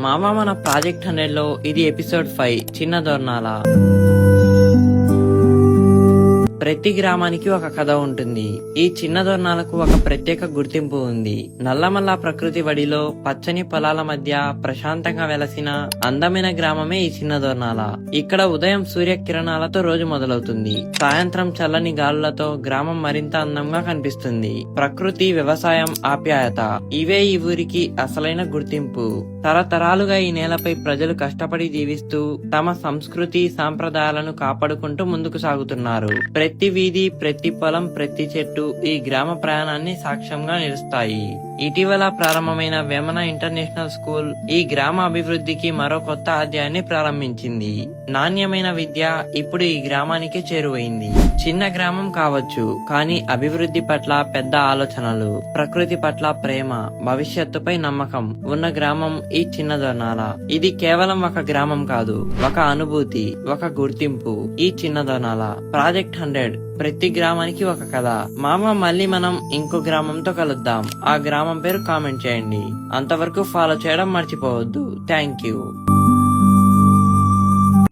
మామ మన ప్రాజెక్ట్ 100 లో ఇది ఎపిసోడ్ 5 చిన్న దొర్నాల. ప్రతి గ్రామానికి ఒక కథ ఉంటుంది. ఈ చిన్న దొర్నాలకు ఒక ప్రత్యేక గుర్తింపు ఉంది. నల్లమల్ల ప్రకృతి వడిలో పచ్చని పొలాల మధ్య ప్రశాంతంగా వెలసిన అందమైన గ్రామమే ఈ చిన్న దొర్నాల. ఇక్కడ ఉదయం సూర్య కిరణాలతో రోజు మొదలవుతుంది. సాయంత్రం చల్లని గాలులతో గ్రామం మరింత అందంగా కనిపిస్తుంది. ప్రకృతి, వ్యవసాయం, ఆప్యాయత ఇవే ఈ ఊరికి అసలైన గుర్తింపు. తరతరాలుగా ఈ నేలపై ప్రజలు కష్టపడి జీవిస్తూ తమ సంస్కృతి, సాంప్రదాయాలను కాపాడుకుంటూ ముందుకు సాగుతున్నారు. ప్రతి వీధి, ప్రతి పొలం, ప్రతి చెట్టు ఈ గ్రామ ప్రయాణాన్ని సాక్ష్యంగా నిలుస్తాయి. ఇటీవల ప్రారంభమైన వేమన ఇంటర్నేషనల్ స్కూల్ ఈ గ్రామ అభివృద్ధికి మరో కొత్త అధ్యాయాన్ని ప్రారంభించింది. నాణ్యమైన విద్య ఇప్పుడు ఈ గ్రామానికి చేరువైంది. చిన్న గ్రామం కావచ్చు, కానీ అభివృద్ధి పట్ల పెద్ద ఆలోచనలు, ప్రకృతి పట్ల ప్రేమ, భవిష్యత్తుపై నమ్మకం ఉన్న గ్రామం ఈ చిన్న దొర్నాల. ఇది కేవలం ఒక గ్రామం కాదు, ఒక అనుభూతి, ఒక గుర్తింపు. ఈ చిన్న దొర్నాల ప్రాజెక్ట్ 100 ప్రతి గ్రామానికి ఒక కథ. మామ మళ్ళీ మనం ఇంకో గ్రామంతో కలుద్దాం. ఆ గ్రామం పేరు కామెంట్ చేయండి. అంతవరకు ఫాలో చేయడం మర్చిపోవద్దు. Thank you.